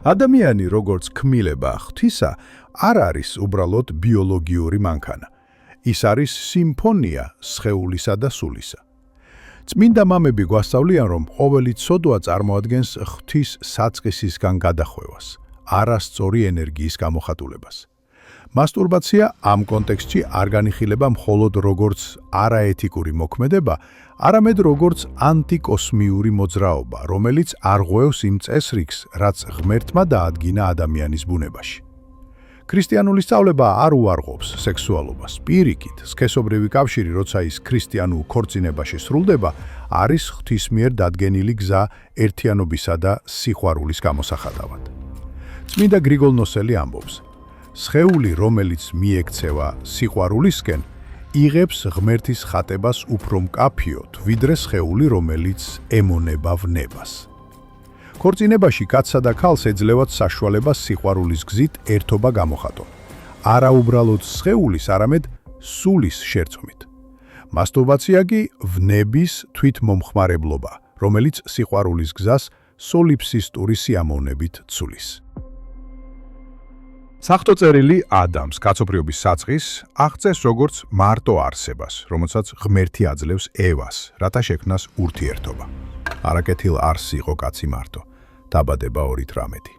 ადამიანი როგორც ქმილება ღვთისა არ არის უბრალოდ ბიოლოგიური მანქანა. ის არის სიმფონია სხეულისა და სულისა. წმინდა მამები გვასწავლიან, რომ ყოველი ცოდვა წარმოადგენს ღვთის საწყისისგან გადახვევას, არასწორი ენერგიის გამოხატულებას. მასტურბაცია ამ კონტექსტში არ განიხილება მხოლოდ როგორც არაეთიკური მოქმედება, არამედ როგორც ანტიკოსმიური მოძრაობა, რომელიც არღვევს იმ წესრიგს, რაც ღმერთმა დაადგინა ადამიანის ბუნებაში. ქრისტიანული სწავლება არ უარყოფს სექსუალობას. პირიქით, სქესობრივი კავშირი, როცა ის ქრისტიანულ ქორწინებაში სრულდება, არის ღვთის მიერ დადგენილი გზა ერთიანობისა და სიყვარულის გამოსახატავად. წმინდა გრიგოლ ნოსელი ამბობს: სხეული, რომელიც მიექცევა სიყვარულისკენ, იღებს ღმერთის ხატებას უფრო მკაფიოდ, ვიდრე სხეული, რომელიც ემონება ვნებას. ქორწინებაში კაცსა და ქალს ეძლევათ საშუალება სიყვარულის გზით ერთობა გამოხატონ. არა უბრალოდ სხეულის, არამედ სულის შერწყმით. მასტურბაცია კი ვნების თვითმომხმარებლობა, რომელიც სიყვარულის გზას სოლიფსისტური სიამოვნებით ცulis. საღვთო წერილი ადამს, კაცობრიობის საწყის, აღწევს როგორც მარტო არსებას, რომელსაც ღმერთი აძლევს ევას, რათა შექმნას ურთიერთობა. არაკეთილ არსს იყო კაცი მარტო, დაბადება 2-18.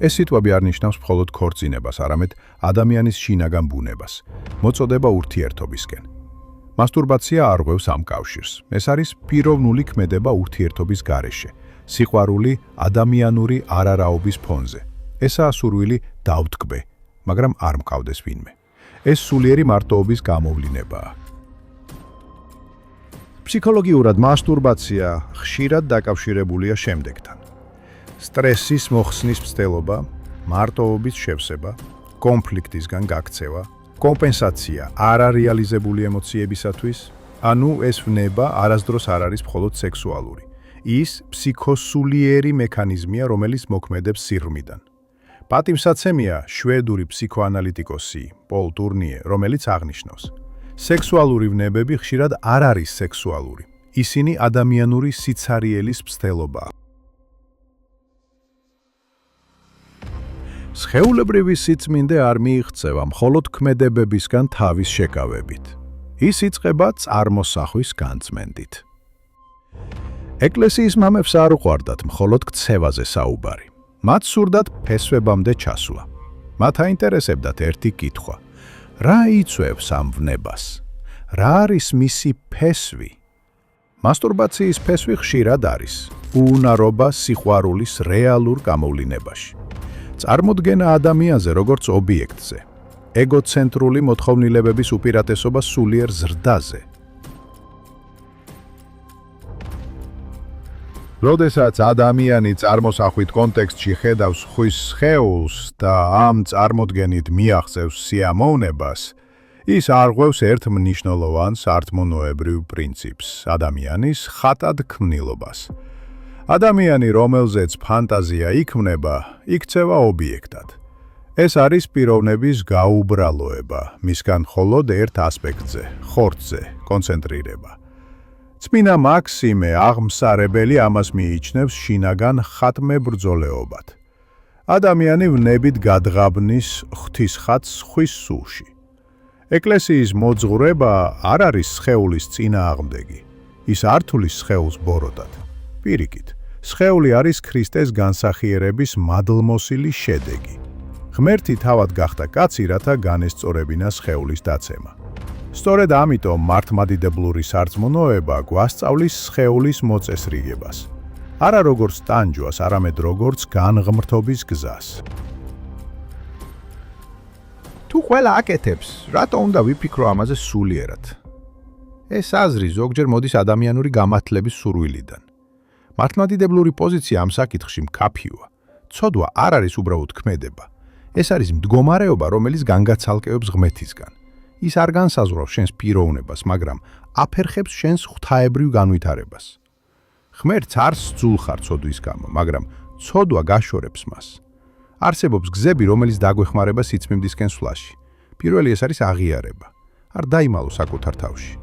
ეს სიტყვები არ ნიშნავს მხოლოდ ქორწინებას, არამედ ადამიანის შინაგან ბუნებას, მოწოდება ურთიერთობისკენ. მასტურბაცია არღვევს ამ კავშირს. ეს არის პიროვნული ქმედება ურთიერთობის გარეშე, სიყვარული ადამიანური არარაობის ფონზე. ესაა სურვილი დავტკბე, მაგრამ არ მყავდეს ვინმე. ეს სულიერი მარტოობის გამოვლინებაა. ფსიქოლოგიურად მასტურბაცია ხშირად დაკავშირებულია შემდეგთან: სტრესის მოხსნის მცდელობა, მარტოობის შევსება, კონფლიქტისგან გაქცევა, კომპენსაცია არარეალიზებული ემოციებისათვის, ანუ ეს ვნება არასდროს არ არის მხოლოდ სექსუალური. ის ფსიქოსულიერი მექანიზმია, რომელიც მოქმედებს სიღრმიდან. პატივსაცემია შვედური ფსიქოანალიტიკოსი პოლ ტურნიე, რომელიც აღნიშნავს: სექსუალური ვნებები ხშირად არ არის სექსუალური. ისინი ადამიანური სიცარიელის მცდელობაა. სხეულებრივი სიწმინდე არ მიიღწევა მხოლოდ ქმედებებისგან თავის შეკავებით. ის იწყება წარმოსახვის განწმენდით. ეკლესიის მამებს არ უყვარდათ მხოლოდ ქცევაზე საუბარი. მათ სურდათ ფესვებამდე ჩასვლა. მათ აინტერესებდათ ერთი კითხვა: რა იწვევს ამ ვნებას? რა არის მისი ფესვი? მასტურბაციის ფესვი ხშირად არის უუნარობა სიყვარულის რეალურ გამოვლინებაში. წარმოდგენა ადამიანზე როგორც ობიექტზე, ეგოცენტრული მოთხოვნილებების უპირატესობა სულიერ ზრდაზე. როდესაც ადამიანი წარმოსახვით კონტექსტში ხედავს ხვის სხეულს და ამ წარმოდგენით მიაღწევს სიამოვნებას, ის არღვევს ერთ მნიშვნელოვან სართმუნოებრივ პრინციპს, ადამიანის ხატად ქმნილობას. ადამიანი, რომელზეც ფანტაზია იქმნება, იქცევა ობიექტად. ეს არის პიროვნების გაუბრალოება, მისგან მხოლოდ ერთ ასპექტზე, ხორცზე, კონცენტრირება. წმინდა მაქსიმე აღმსარებელი ამას მიიჩნევს შინაგან ხატმებრძოლეობად. ადამიანი ვნებით გადღაბნის ღვთის ხატს ხვის სულში. ეკლესიის მოძღვრება არ არის სხეულის წინააღმდეგი. ის არ თulis სხეულს ბოროტად. პირიქით, სხეული არის ქრისტეს განსახიერების მადლმოსილი შედეგი. ღმერთი თავად გახდა კაცი, რათა განესწორებინა სხეულის დაცემა. სწორედ ამიტომ მართლმადიდებლური სარწმუნოება გვასწავლის სხეულის მოწესრიგებას. არა როგორც ტანჯვას, არამედ როგორც განღმრთობის გზას. თუ ყველა აკეთებს, რატო უნდა ვიფიქრო ამაზე სულიერად? ეს აზრი ზოგჯერ მოდის ადამიანური გამართლების სურვილიდან. მართლმადიდებლური პოზიცია ამ საკითხში მკაფიოა. ცოდვა არ არის უბრალოდ ქმედება. ეს არის მდგომარეობა, რომელიც განგაცალკევებს ღმერთისგან. ის არ განსაზღვრავს შენს პიროვნებას, მაგრამ აფერხებს შენს ღვთაებრივ განვითარებას. ღმერთს არ სძულხარ ცოდვის გამო, მაგრამ ცოდვა გაშორებს მას. არსებობს გზები, რომელიც დაგვეხმარება სიწმინდისკენ სვლაში. პირველი ეს არის აღიარება. არ დაიმალო საკუთარ თავში.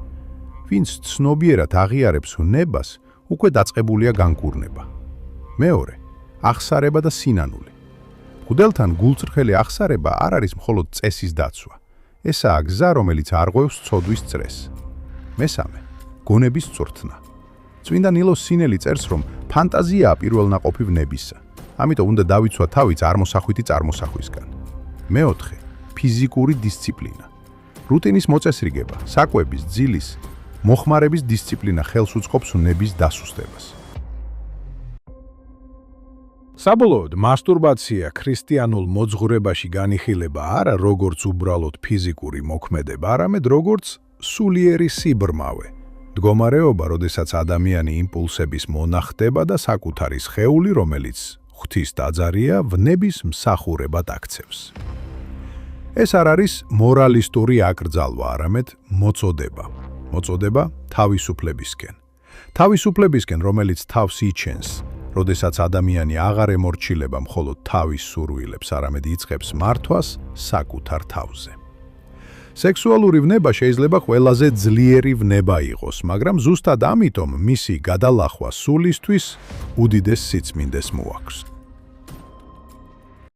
ვინც ცნობიერად აღიარებს ვნებას, უკვე დაწყებულია განკურნება. მეორე, აღსარება და სინანული. მღვდელთან გულწრხელი აღსარება არ არის მხოლოდ წესის დაცვა. ესაა გზა, რომელიც არღვევს ცოდვის წრეს. მესამე, გონების წვრთნა. წმინდა ნილოს სინელი წერს, რომ ფანტაზიაა პირველნაყოფი ვნებისა. ამიტომ უნდა დავიცვა თავი წარმოსახვითი წარმოსახვისგან. მეოთხე, ფიზიკური დისციპლინა. რუტინის მოწესრიგება, საკვების, ძილის, მოხმარების დისციპლინა ხელს უწყობს ვნების დასუსტებას. საბოლოოდ, მასტურბაცია ქრისტიანულ მოძღვრებაში განიხილება არა როგორც უბრალოდ ფიზიკური მოქმედება, არამედ როგორც სულიერი სიბრმავე. მდგომარეობა, როდესაც ადამიანი იმპულსების მონახდება და საკუთარი სხეული, რომელიც ღვთის ტაძარია, ვნების მსახურებად აქცევს. ეს არ არის მორალისტური აკრძალვა, არამედ მოწოდება. მოწოდება თავისუფლებისკენ. თავისუფლებისკენ, რომელიც თავს იჩენს, როდესაც ადამიანი აღარ ემორჩილება მხოლოდ თავის სურვილებს, არამედ იწყებს მართვას საკუთარ თავზე. სექსუალური ვნება შეიძლება ყველაზე ძლიერი ვნება იყოს, მაგრამ ზუსტად ამიტომ მისი გადალახვა სულისთვის უდიდეს სიწმინდეს მოაქვს.